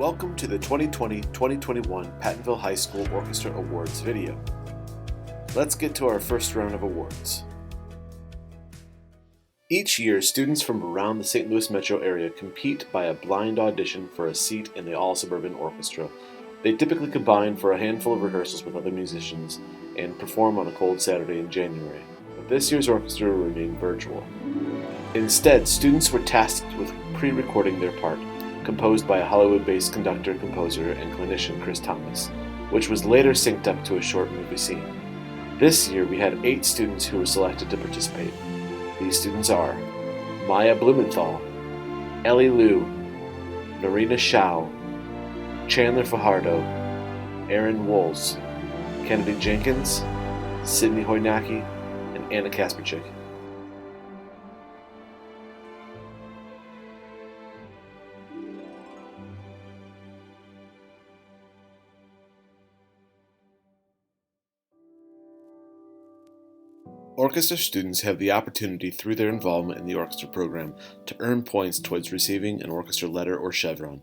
Welcome to the 2020-2021 Pattonville High School Orchestra Awards video. Let's get to our first round of awards. Each year, students from around the St. Louis metro area compete by a blind audition for a seat in the all-suburban orchestra. They typically combine for a handful of rehearsals with other musicians and perform on a cold Saturday in January. But this year's orchestra will remain virtual. Instead, students were tasked with pre-recording their part, composed by a Hollywood-based conductor, composer, and clinician Chris Thomas, which was later synced up to a short movie scene. This year, we had 8 students who were selected to participate. These students are Maya Blumenthal, Ellie Liu, Norina Shao, Chandler Fajardo, Aaron Woles, Kennedy Jenkins, Sydney Hoynacki, and Anna Kasperchik. Orchestra students have the opportunity through their involvement in the orchestra program to earn points towards receiving an orchestra letter or chevron.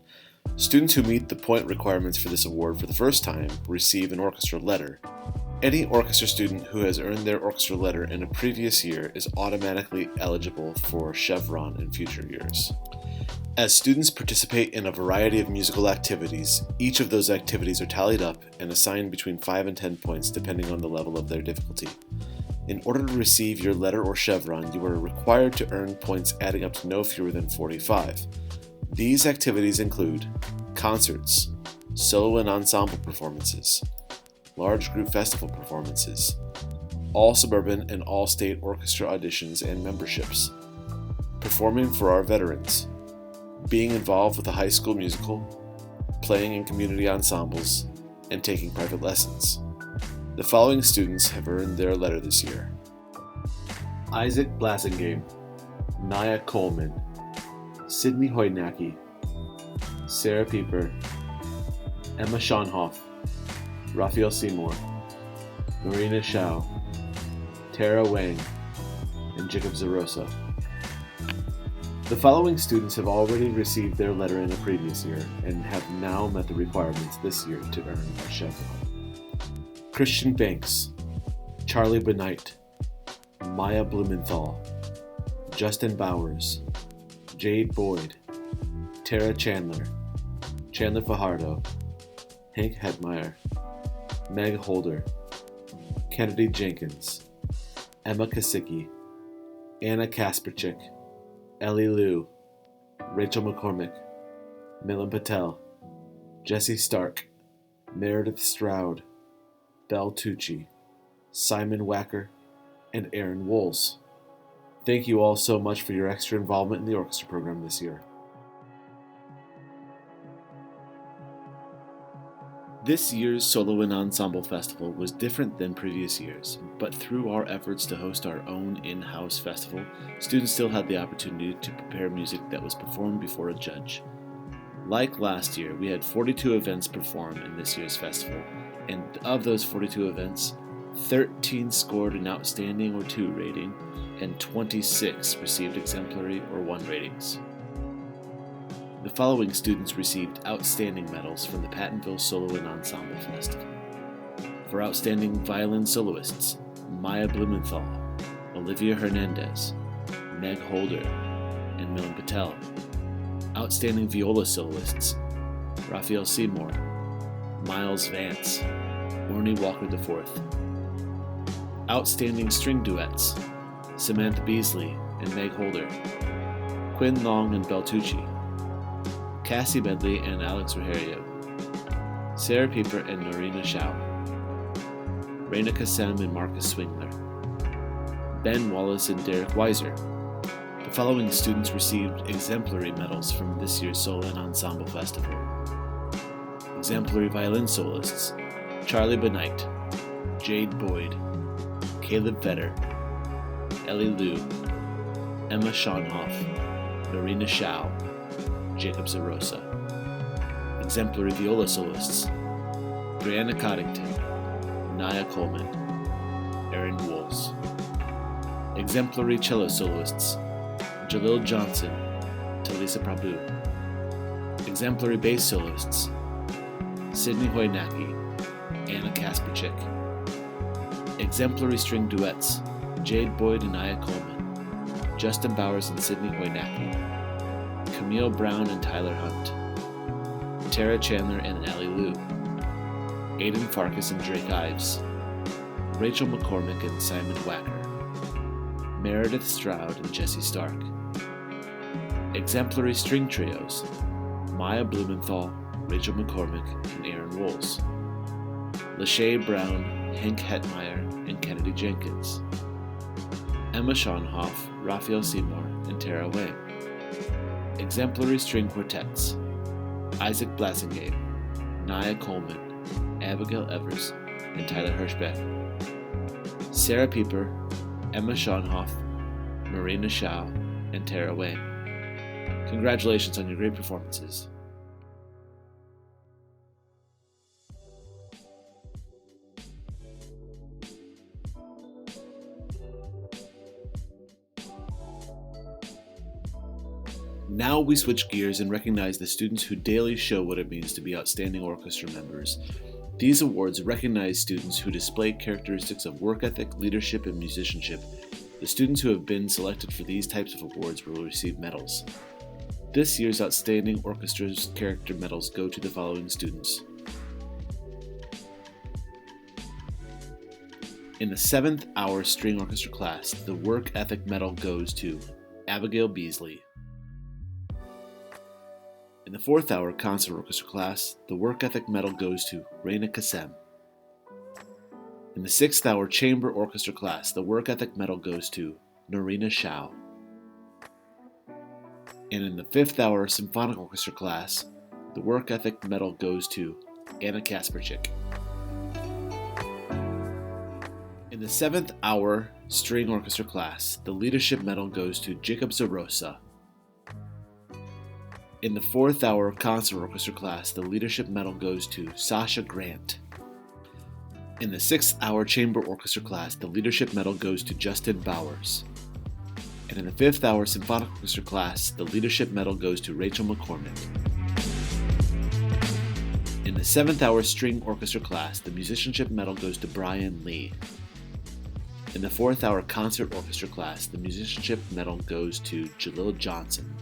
Students who meet the point requirements for this award for the first time receive an orchestra letter. Any orchestra student who has earned their orchestra letter in a previous year is automatically eligible for chevron in future years. As students participate in a variety of musical activities, each of those activities are tallied up and assigned between 5 and 10 points depending on the level of their difficulty. In order to receive your letter or chevron, you are required to earn points adding up to no fewer than 45. These activities include concerts, solo and ensemble performances, large group festival performances, all suburban and all state orchestra auditions and memberships, performing for our veterans, being involved with a high school musical, playing in community ensembles, and taking private lessons. The following students have earned their letter this year: Isaac Blasingame, Naya Coleman, Sydney Hoynacki, Sarah Pieper, Emma Schonhoff, Raphael Seymour, Marina Shao, Tara Wang, and Jacob Zarosa. The following students have already received their letter in a previous year and have now met the requirements this year to earn a chevron: Christian Banks, Charlie Benight, Maya Blumenthal, Justin Bowers, Jade Boyd, Tara Chandler, Chandler Fajardo, Hank Hedmeyer, Meg Holder, Kennedy Jenkins, Emma Kasicki, Anna Kasperchik, Ellie Liu, Rachel McCormick, Milan Patel, Jesse Stark, Meredith Stroud, Belle Tucci, Simon Wacker, and Aaron Woles. Thank you all so much for your extra involvement in the orchestra program this year. This year's Solo and Ensemble Festival was different than previous years, but through our efforts to host our own in-house festival, students still had the opportunity to prepare music that was performed before a judge. Like last year, we had 42 events performed in this year's festival, and of those 42 events, 13 scored an outstanding or 2 rating, and 26 received exemplary or 1 ratings. The following students received outstanding medals from the Pattonville Solo and Ensemble Festival. For outstanding violin soloists, Maya Blumenthal, Olivia Hernandez, Meg Holder, and Milan Patel. Outstanding viola soloists, Raphael Seymour, Miles Vance, Orny Walker IV. Outstanding string duets, Samantha Beasley and Meg Holder, Quinn Long and Belle Tucci, Cassie Medley and Alex Rogerio, Sarah Pieper and Norina Shao, Raina Kassem and Marcus Swingler, Ben Wallace and Derek Weiser. The following students received exemplary medals from this year's Solo and Ensemble Festival. Exemplary violin soloists, Charlie Benight, Jade Boyd, Caleb Vetter, Ellie Liu, Emma Schonhoff, Norina Shao, Jacob Zarosa. Exemplary viola soloists, Brianna Coddington, Naya Coleman, Aaron Woles. Exemplary cello soloists, Jalil Johnson, Talisa Prabhu, Exemplary bass soloists: Sydney Hoynacki, Anna Kasperczyk. Exemplary string duets: Jade Boyd and Aya Coleman, Justin Bowers and Sydney Hoynacki, Camille Brown and Tyler Hunt, Tara Chandler and Allie Liu, Aiden Farkas and Drake Ives, Rachel McCormick and Simon Wacker, Meredith Stroud and Jesse Stark. Exemplary string trios: Maya Blumenthal, Rachel McCormick, and Aaron Rolls, Lachey Brown, Hank Hetmeyer, and Kennedy Jenkins, Emma Schonhoff, Raphael Seymour, and Tara Wang. Exemplary string quartets: Isaac Blasingame, Nia Coleman, Abigail Evers, and Tyler Hirschbeck, Sarah Pieper, Emma Schonhoff, Marina Shao, and Tara Wang. Congratulations on your great performances. Now we switch gears and recognize the students who daily show what it means to be outstanding orchestra members. These awards recognize students who display characteristics of work ethic, leadership, and musicianship. The students who have been selected for these types of awards will receive medals. This year's Outstanding Orchestra's character medals go to the following students. In the 7th hour string orchestra class, the work ethic medal goes to Abigail Beasley. In the 4th hour concert orchestra class, the work ethic medal goes to Reina Kassem. In the 6th hour chamber orchestra class, the work ethic medal goes to Norina Shao. And in the 5th hour symphonic orchestra class, the work ethic medal goes to Anna Kasperczyk. In the 7th hour string orchestra class, the leadership medal goes to Jacob Zarosa. In the 4th hour concert orchestra class, the leadership medal goes to Sasha Grant. In the 6th hour chamber orchestra class, the leadership medal goes to Justin Bowers. And in the 5th hour symphonic orchestra class, the leadership medal goes to Rachel McCormick. In the 7th hour string orchestra class, the musicianship medal goes to Brian Lee. In the 4th hour concert orchestra class, the musicianship medal goes to Jalil Johnson.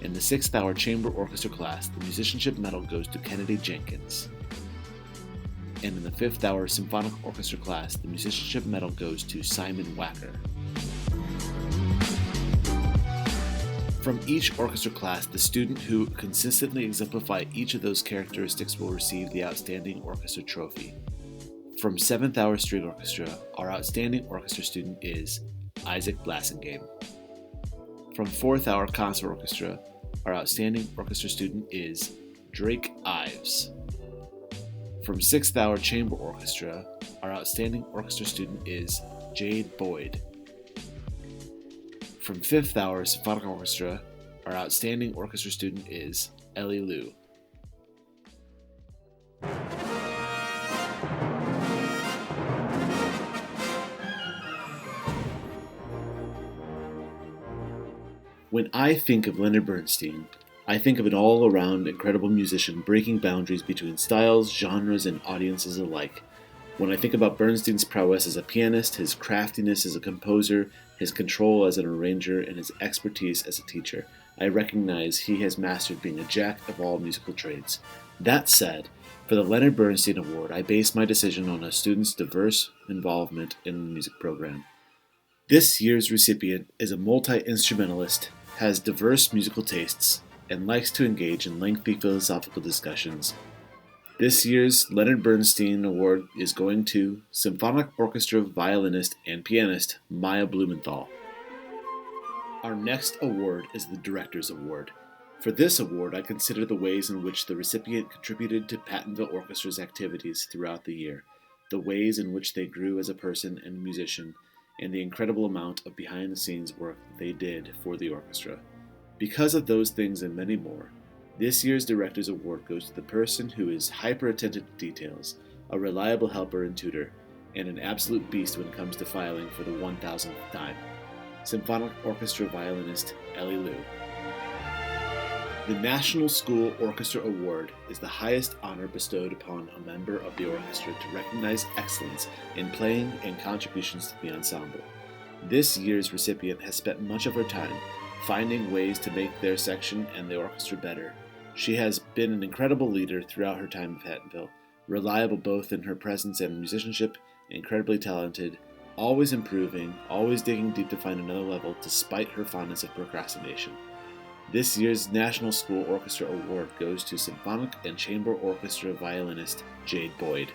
In the 6th hour chamber orchestra class, the musicianship medal goes to Kennedy Jenkins. And in the 5th hour symphonic orchestra class, the musicianship medal goes to Simon Wacker. From each orchestra class, the student who consistently exemplify each of those characteristics will receive the Outstanding Orchestra Trophy. From 7th hour string orchestra, our outstanding orchestra student is Isaac Blasingame. From 4th hour concert orchestra, our outstanding orchestra student is Drake Ives. From 6th hour chamber orchestra, our outstanding orchestra student is Jade Boyd. From 5th hour symphonic orchestra, our outstanding orchestra student is Ellie Liu. When I think of Leonard Bernstein, I think of an all-around incredible musician breaking boundaries between styles, genres, and audiences alike. When I think about Bernstein's prowess as a pianist, his craftiness as a composer, his control as an arranger, and his expertise as a teacher, I recognize he has mastered being a jack of all musical trades. That said, for the Leonard Bernstein Award, I base my decision on a student's diverse involvement in the music program. This year's recipient is a multi-instrumentalist, has diverse musical tastes, and likes to engage in lengthy philosophical discussions. This year's Leonard Bernstein Award is going to Symphonic Orchestra violinist and pianist Maya Blumenthal. Our next award is the Director's Award. For this award, I consider the ways in which the recipient contributed to Pattonville Orchestra's activities throughout the year, the ways in which they grew as a person and musician, and the incredible amount of behind-the-scenes work they did for the orchestra. Because of those things and many more, this year's Director's Award goes to the person who is hyper-attentive to details, a reliable helper and tutor, and an absolute beast when it comes to filing for the 1,000th time. Symphonic Orchestra violinist Ellie Liu. The National School Orchestra Award is the highest honor bestowed upon a member of the orchestra to recognize excellence in playing and contributions to the ensemble. This year's recipient has spent much of her time finding ways to make their section and the orchestra better. She has been an incredible leader throughout her time at Hattonville, reliable both in her presence and musicianship, incredibly talented, always improving, always digging deep to find another level despite her fondness of procrastination. This year's National School Orchestra Award goes to Symphonic and Chamber Orchestra violinist Jade Boyd.